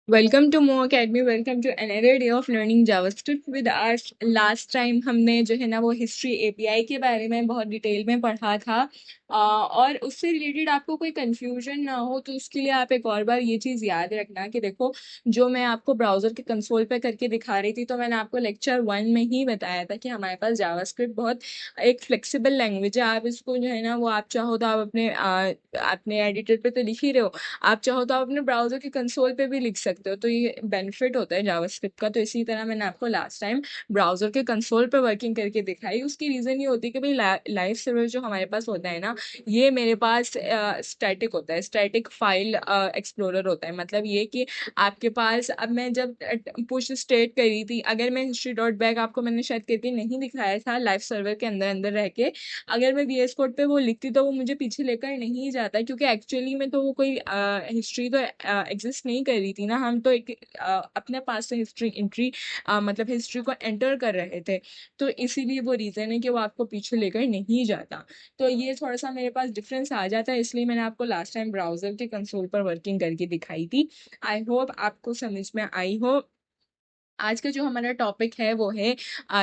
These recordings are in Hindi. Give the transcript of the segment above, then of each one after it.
Welcome to Mo academy. Welcome to another day of learning JavaScript with आर्स। लास्ट टाइम हमने जो है ना वो हिस्ट्री एपीआई के बारे में बहुत डिटेल में पढ़ा था। और उससे रिलेटेड आपको कोई कंफ्यूजन ना हो तो उसके लिए आप एक और बार ये चीज़ याद रखना कि देखो, जो मैं आपको ब्राउज़र के कंसोल पे करके दिखा रही थी तो मैंने आपको लेक्चर 1 में ही बताया था कि हमारे पास जावास्क्रिप्ट बहुत एक फ्लेक्सिबल लैंग्वेज है। आप इसको जो है ना वो आप चाहो तो आप अपने एडिटर पे तो लिख ही रहे हो, आप चाहो तो आप अपने ब्राउजर के कंसोल पे भी लिख सकते हो। तो ये बेनिफिट होता है जावास्क्रिप्ट का। तो इसी तरह मैंने आपको लास्ट टाइम ब्राउजर के कंसोल पे वर्किंग करके दिखाई। उसकी रीज़न ये होती है कि भाई लाइव सर्वर जो हमारे पास होता है ना, ये मेरे पास स्टैटिक होता है, स्टैटिक फाइल एक्सप्लोरर होता है। मतलब ये कि आपके पास, अब मैं जब पुश स्टेट करी थी, अगर मैं हिस्ट्री डॉट बैक आपको मैंने शायद करके नहीं दिखाया था लाइव सर्वर के अंदर अंदर रह के, अगर मैं वीएस कोड पे वो लिखती तो वो मुझे पीछे लेकर नहीं जाता, क्योंकि एक्चुअली में तो वो कोई हिस्ट्री तो एग्जिस्ट नहीं कर रही थी ना। हम तो एक अपने पास से हिस्ट्री एंट्री मतलब हिस्ट्री को एंटर कर रहे थे। तो इसीलिए वो रीज़न है कि वो आपको पीछे लेकर नहीं जाता। तो ये थोड़ा सा मेरे पास डिफरेंस आ जाता है, इसलिए मैंने आपको लास्ट टाइम ब्राउज़र के कंसोल पर वर्किंग करके दिखाई थी। आई होप आपको समझ में आई हो। आज का जो हमारा टॉपिक है वो है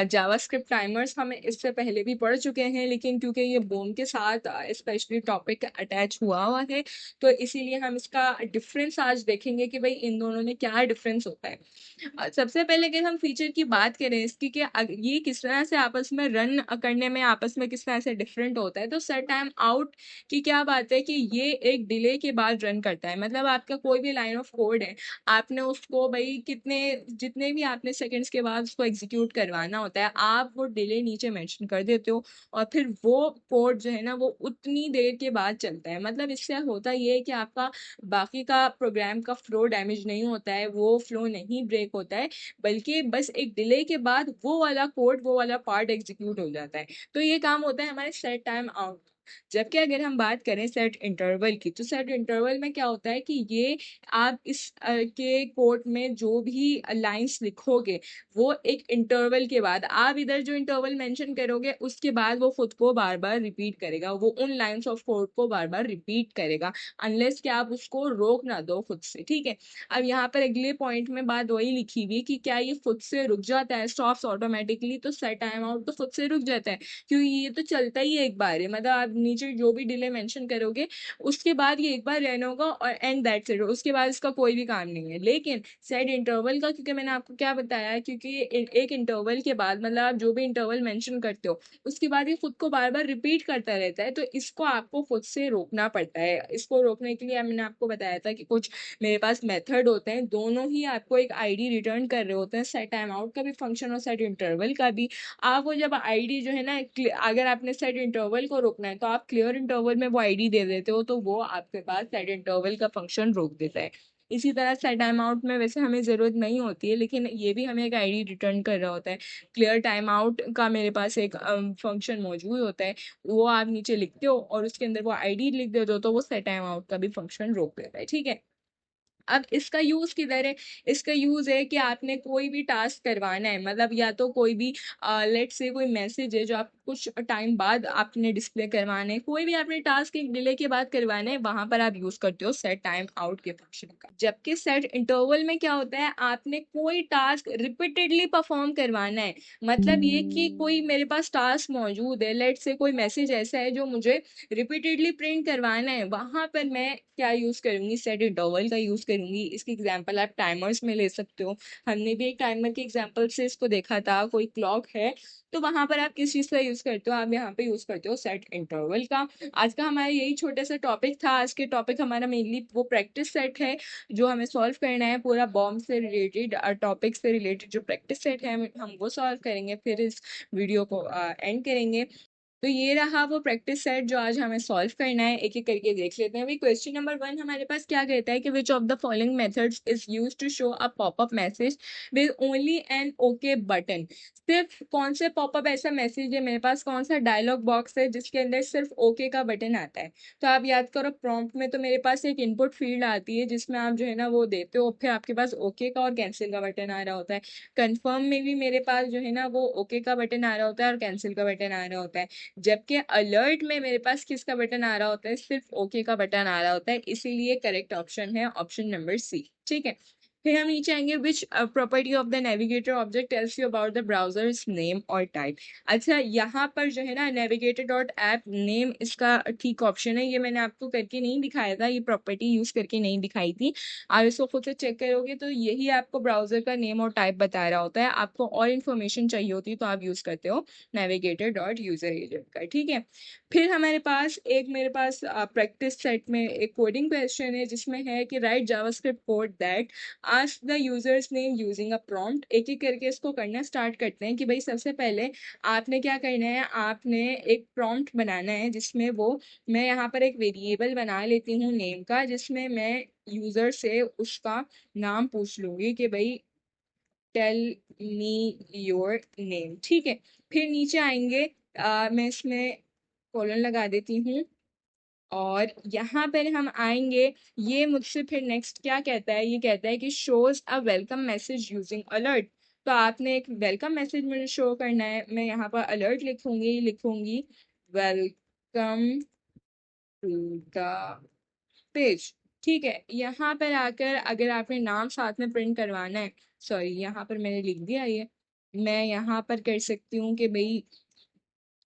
जावास्क्रिप्ट टाइमर्स। हम इससे पहले भी पढ़ चुके हैं, लेकिन क्योंकि ये बूम के साथ स्पेशली टॉपिक अटैच हुआ हुआ है तो इसीलिए हम इसका डिफरेंस आज देखेंगे कि भाई इन दोनों में क्या डिफरेंस होता है। सबसे पहले अगर हम फीचर की बात करें इसकी कि ये किस तरह से आपस में रन करने में आपस में किस तरह से डिफरेंट होता है, तो सेट टाइम आउट की क्या बात है कि ये एक डिले के बाद रन करता है। मतलब आपका कोई भी लाइन ऑफ कोड है, आपने उसको भाई कितने जितने भी आपने सेकंड्स के बाद उसको एग्जीक्यूट करवाना होता है, आप वो डिले नीचे मेंशन कर देते हो और फिर वो कोड जो है ना वो उतनी देर के बाद चलता है। मतलब इससे होता ये है कि आपका बाकी का प्रोग्राम का फ्लो डैमेज नहीं होता है, वो फ्लो नहीं ब्रेक होता है, बल्कि बस एक डिले के बाद वो वाला कोड, वो वाला पार्ट एग्जीक्यूट हो जाता है। तो ये काम होता है हमारे सेट टाइम आउट। जबकि अगर हम बात करें सेट इंटरवल की, तो सेट इंटरवल में क्या होता है कि ये आप इस के कोड में जो भी लाइंस लिखोगे वो एक इंटरवल के बाद, आप इधर जो इंटरवल मेंशन करोगे उसके बाद वो खुद को बार बार रिपीट करेगा, वो उन लाइंस ऑफ कोड को बार बार रिपीट करेगा, अनलेस कि आप उसको रोक ना दो खुद से। ठीक है। अब यहाँ पर अगले पॉइंट में बात वही लिखी हुई कि क्या ये खुद से रुक जाता है, स्टॉप्स ऑटोमेटिकली, तो सेट टाइम आउट तो खुद से रुक जाता है क्योंकि ये तो चलता ही है एक बार है। मतलब आप नीचे जो भी डिले मेंशन करोगे उसके बाद ये एक बार रन होगा और एंड दैट्स इट, उसके बाद इसका कोई भी काम नहीं है। लेकिन सेट इंटरवल का, क्योंकि मैंने आपको क्या बताया, क्योंकि ये एक इंटरवल के बाद, मतलब आप जो भी इंटरवल मेंशन करते हो उसके बाद ये खुद को बार बार रिपीट करता रहता है, तो इसको आपको खुद से रोकना पड़ता है। इसको रोकने के लिए मैंने आपको बताया था कि कुछ मेरे पास मेथड होते हैं, दोनों ही आपको एक आईडी रिटर्न कर रहे होते हैं, सेट टाइम आउट का भी फंक्शन और सेट इंटरवल का भी। आपको जब आईडी जो है ना, अगर आपने सेट इंटरवल को रोकना है तो आप क्लियर इंटरवल में वो आईडी दे देते हो, तो वो आपके पास सेट इंटरवल का फंक्शन रोक देता है। इसी तरह सेट टाइम आउट में वैसे हमें ज़रूरत नहीं होती है, लेकिन ये भी हमें एक आईडी रिटर्न कर रहा होता है। क्लियर टाइम आउट का मेरे पास एक फंक्शन मौजूद होता है, वो आप नीचे लिखते हो और उसके अंदर वो आईडी लिख देते हो, तो वो सेट टाइम आउट का भी फंक्शन रोक देता है। ठीक है। अब इसका यूज किधर है? इसका यूज है कि आपने कोई भी टास्क करवाना है, मतलब या तो कोई भी लेट से कोई मैसेज है जो आप कुछ टाइम बाद आपने डिस्प्ले करवाना है, कोई भी आपने टास्क एक डिले के बाद करवाना है, वहां पर आप यूज करते हो सेट टाइम आउट के फंक्शन का। जबकि सेट इंटरवल में क्या होता है, आपने कोई टास्क रिपीटेडली परफॉर्म करवाना है। मतलब ये कि कोई मेरे पास टास्क मौजूद है, लेट से कोई मैसेज ऐसा है जो मुझे रिपीटेडली प्रिंट करवाना है, वहां पर मैं क्या यूज करूंगी, सेट इंटरवल का यूज करूंगी। इसकी एग्जांपल आप टाइमर्स में ले सकते हो। हमने भी एक टाइमर के एग्जांपल से इसको देखा था। कोई क्लॉक है तो वहां पर आप किस चीज का यूज करते हो, आप यहाँ पे यूज करते हो सेट इंटरवल का। आज का हमारा यही छोटा सा टॉपिक था। आज के टॉपिक हमारा मेनली वो प्रैक्टिस सेट है जो हमें सॉल्व करना है, पूरा बॉम्ब से रिलेटेड टॉपिक से रिलेटेड जो प्रैक्टिस सेट है हम वो सॉल्व करेंगे, फिर इस वीडियो को एंड करेंगे। तो ये रहा वो प्रैक्टिस सेट जो आज हमें सॉल्व करना है। एक एक करके देख लेते हैं। अभी क्वेश्चन नंबर 1 हमारे पास क्या कहता है कि which of the following methods is use to show a popup message with only an okay button. सिर्फ कौन से पॉपअप ऐसा मैसेज है मेरे पास, कौन सा डायलॉग बॉक्स है जिसके अंदर सिर्फ ओके का बटन आता है? तो आप याद करो, प्रॉम्प्ट में तो मेरे पास एक इनपुट फील्ड आती है जिसमें आप जो है ना वो देते हो, फिर आपके पास ओके का और कैंसिल का बटन आ रहा होता है। कन्फर्म में भी मेरे पास जो है ना वो ओके का बटन आ रहा होता है और कैंसिल का बटन आ रहा होता है। जबकि अलर्ट में मेरे पास किसका बटन आ रहा होता है, सिर्फ ओके का बटन आ रहा होता है। इसीलिए करेक्ट ऑप्शन है ऑप्शन नंबर सी। ठीक है। फिर हम नीचे आएंगे which property of the navigator object tells you about the browsers name और टाइप। अच्छा, यहाँ पर जो है ना नेविगेटर डॉट ऐप नेम इसका ठीक ऑप्शन है, ये मैंने आपको करके नहीं दिखाया था, ये प्रॉपर्टी यूज करके नहीं दिखाई थी। आप इसको खुद से चेक करोगे तो यही आपको ब्राउजर का नेम और टाइप बता रहा होता है। आपको और इन्फॉर्मेशन चाहिए होती है तो आप यूज करते हो नेविगेटर डॉट यूजर एजेंट का, ठीक है। फिर हमारे पास मेरे पास प्रैक्टिस सेट में एक कोडिंग क्वेश्चन है जिसमें है कि right JavaScript code that ask the users name using a prompt. एक एक करके इसको करना स्टार्ट करते हैं कि भाई सबसे पहले आपने क्या करना है, आपने एक प्रॉम्प्ट बनाना है जिसमें वो, मैं यहाँ पर एक वेरिएबल बना लेती हूँ नेम का, जिसमें मैं यूजर से उसका नाम पूछ लूंगी कि भाई टेल मी योर नेम, ठीक है। फिर नीचे आएंगे, मैं इसमें कॉलन लगा देती हूँ और यहाँ पर हम आएंगे। ये मुझसे फिर नेक्स्ट क्या कहता है, ये कहता है कि शोज अ वेलकम मैसेज यूजिंग अलर्ट। तो आपने एक वेलकम मैसेज मुझे शो करना है, मैं यहाँ पर अलर्ट लिखूंगी वेलकम टू द पेज, ठीक है। यहाँ पर आकर अगर आपने नाम साथ में प्रिंट करवाना है, सॉरी यहाँ पर मैंने लिख दिया ये, मैं यहाँ पर कर सकती हूँ कि भाई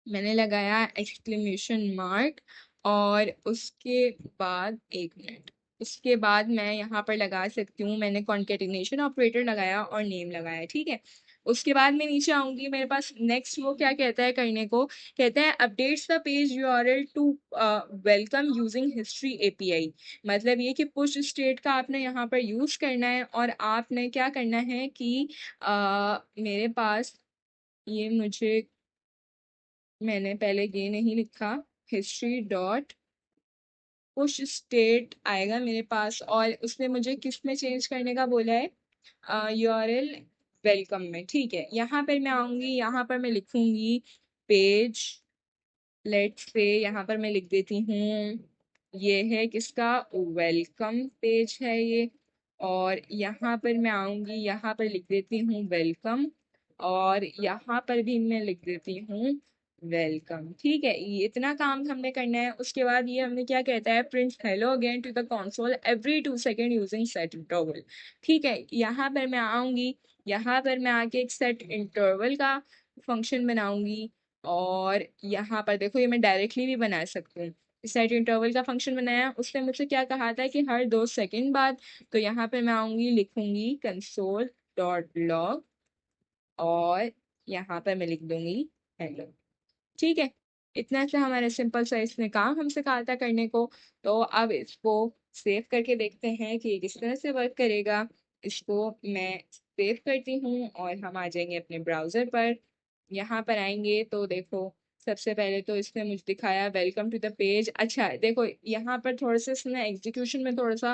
मैंने लगाया एक्सक्लेमेशन मार्क और उसके बाद एक मिनट, उसके बाद मैं यहाँ पर लगा सकती हूँ, मैंने कॉन्केटिनेशन ऑपरेटर लगाया और नेम लगाया, ठीक है। उसके बाद मैं नीचे आऊंगी, मेरे पास नेक्स्ट वो क्या कहता है करने को, कहता है updates the page URL to welcome using history API. मतलब ये कि पुश स्टेट का आपने यहाँ पर यूज करना है और आपने क्या करना है कि मेरे पास ये मुझे, मैंने पहले ये नहीं लिखा, हिस्ट्री डॉट पुश स्टेट आएगा मेरे पास और उसने मुझे किस में चेंज करने का बोला है, यूआरएल वेलकम में, ठीक है। यहाँ पर मैं आऊंगी, यहाँ पर मैं लिखूंगी पेज, लेट्स से यहाँ पर मैं लिख देती हूँ, ये है किसका, वेलकम पेज है ये। और यहाँ पर मैं आऊंगी, यहाँ पर लिख देती हूँ वेलकम और यहाँ पर भी मैं लिख देती हूँ वेलकम, ठीक है। ये इतना काम हमने करना है। उसके बाद ये हमने क्या कहता है, print hello again to the console every 2 second using set interval, ठीक है। यहाँ पर मैं आऊंगी, यहाँ पर मैं आके एक सेट इंटरवल का फंक्शन बनाऊंगी और यहाँ पर देखो ये मैं डायरेक्टली भी बना सकती हूँ। सेट इंटरवल का फंक्शन बनाया, उसने मुझसे क्या कहा था कि हर 2 सेकंड बाद, तो यहाँ पे मैं आऊंगी, लिखूंगी कंसोल डॉट लॉग और यहाँ पर मैं लिख दूंगी हेलो, ठीक है। इतना सा हमारा सिंपल सा इसने काम हमसे कहा था करने को। तो अब इसको सेव करके देखते हैं कि ये किस तरह से वर्क करेगा। इसको मैं सेव करती हूँ और हम आ जाएंगे अपने ब्राउज़र पर। यहाँ पर आएंगे तो देखो सबसे पहले तो इसने मुझे दिखाया वेलकम टू द पेज। अच्छा देखो यहाँ पर थोड़ा सा इसने एग्जीक्यूशन में थोड़ा सा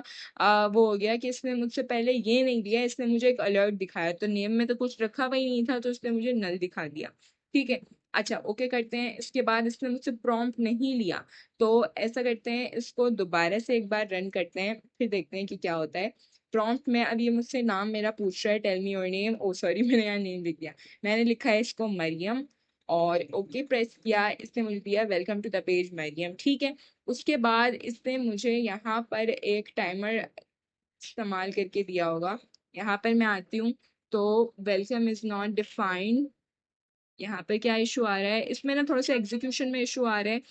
वो हो गया कि इसने मुझसे पहले ये नहीं दिया, इसने मुझे एक अलर्ट दिखाया, तो नेम में तो कुछ रखा हुआ ही नहीं था तो इसने मुझे नल दिखा दिया, ठीक है। अच्छा ओके करते हैं। इसके बाद इसने मुझसे प्रॉम्प्ट नहीं लिया, तो ऐसा करते हैं, इसको दोबारा से एक बार रन करते हैं फिर देखते हैं कि क्या होता है। प्रॉम्प्ट में अब ये मुझसे नाम मेरा पूछ रहा है, tell me your name, oh sorry मैंने यहाँ नेम लिख दिया, मैंने लिखा है इसको मरियम और ओके प्रेस किया, इसने मुझे दिया welcome to the page Mariam, ठीक है। उसके बाद इसने मुझे यहाँ पर एक टाइमर इस्तेमाल करके दिया होगा। यहाँ पर मैं आती हूँ तो वेलकम इज नॉट डिफाइंड, यहाँ पे क्या इशू आ रहा है, इसमें ना थोड़ा सा एग्जीक्यूशन में इशू आ रहा है।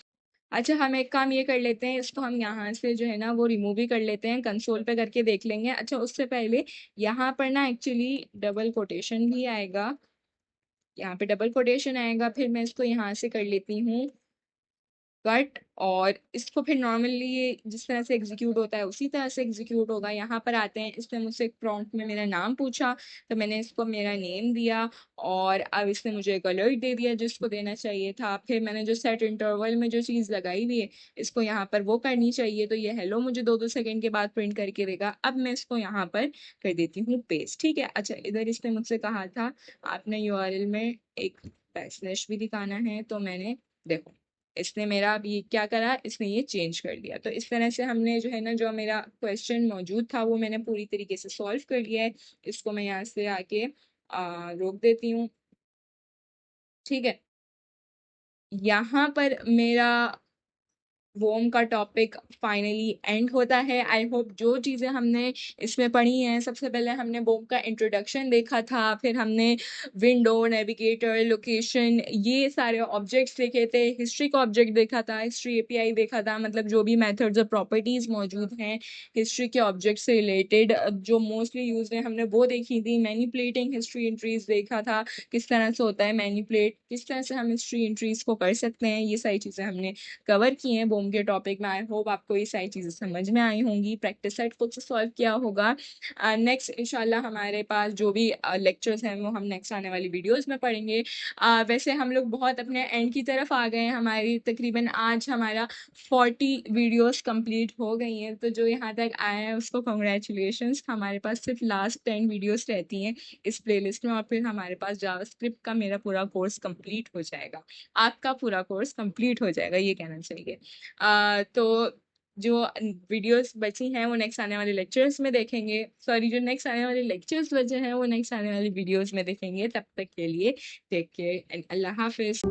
अच्छा हम एक काम ये कर लेते हैं, इसको हम यहाँ से जो है ना वो रिमूव ही कर लेते हैं, कंसोल पे करके देख लेंगे। अच्छा उससे पहले यहाँ पर ना एक्चुअली डबल कोटेशन भी आएगा, यहाँ पे डबल कोटेशन आएगा, फिर मैं इसको यहाँ से कर लेती हूँ कट और इसको फिर नॉर्मली ये जिस तरह से एग्जीक्यूट होता है उसी तरह से एग्जीक्यूट होगा। यहाँ पर आते हैं, इसने मुझसे एक प्रॉम्प्ट में मेरा नाम पूछा तो मैंने इसको मेरा नेम दिया और अब इसने मुझे एक अलर्ट दे दिया जिसको देना चाहिए था। फिर मैंने जो सेट इंटरवल में जो चीज़ लगाई हुई है इसको यहाँ पर वो करनी चाहिए, तो ये हेलो मुझे 2-2 सेकेंड के बाद प्रिंट करके देगा। अब मैं इसको यहाँ पर कर देती हूँ पेस्ट, ठीक है। अच्छा इधर इसने मुझसे कहा था आपने यूआरएल में एक बैकस्लैश भी दिखाना है, तो मैंने देखो इसने मेरा अभी क्या करा, इसने ये चेंज कर दिया। तो इस तरह से हमने जो है ना जो मेरा क्वेश्चन मौजूद था वो मैंने पूरी तरीके से सॉल्व कर लिया है। इसको मैं यहाँ से आके रोक देती हूँ, ठीक है। यहाँ पर मेरा वोम का टॉपिक फाइनली एंड होता है। आई होप जो चीज़ें हमने इसमें पढ़ी हैं, सबसे पहले हमने वोम का इंट्रोडक्शन देखा था, फिर हमने विंडो, नेविगेटर, लोकेशन, ये सारे ऑब्जेक्ट्स देखे थे, हिस्ट्री का ऑब्जेक्ट देखा था, हिस्ट्री एपीआई देखा था, मतलब जो भी मेथड्स और प्रॉपर्टीज़ मौजूद हैं हिस्ट्री के ऑब्जेक्ट से रिलेटेड जो मोस्टली यूज है हमने वो देखी थी। मैनिपुलेटिंग हिस्ट्री एंट्रीज देखा था, किस तरह से होता है मैनिपुलेट, किस तरह से हम हिस्ट्री एंट्रीज को कर सकते हैं, ये सारी चीज़ें हमने कवर किए हैं बोम के टॉपिक में। आई होप आपको ये सारी चीज़ें समझ में आई होंगी, प्रैक्टिस सेट खुद से सॉल्व किया होगा। नेक्स्ट इंशाल्लाह हमारे पास जो भी लेक्चर्स हैं वो हम नेक्स्ट आने वाली वीडियोस में पढ़ेंगे। वैसे हम लोग बहुत अपने एंड की तरफ आ गए हैं, हमारी तकरीबन आज हमारा 40 वीडियोस कंप्लीट हो गई हैं, तो जो यहाँ तक आए हैं उसको कॉन्ग्रेचुलेशंस। हमारे पास सिर्फ लास्ट 10 वीडियोस रहती हैं इस प्लेलिस्ट में, और फिर हमारे पास जावास्क्रिप्ट का मेरा पूरा कोर्स कंप्लीट हो जाएगा, आपका पूरा कोर्स कंप्लीट हो जाएगा ये कहना चाहिए। तो जो वीडियोस बची हैं वो नेक्स्ट आने वाले लेक्चर्स में देखेंगे, सॉरी जो नेक्स्ट आने वाले लेक्चर्स बचे हैं वो नेक्स्ट आने वाली वीडियोस में देखेंगे। तब तक के लिए take care and Allah Hafiz.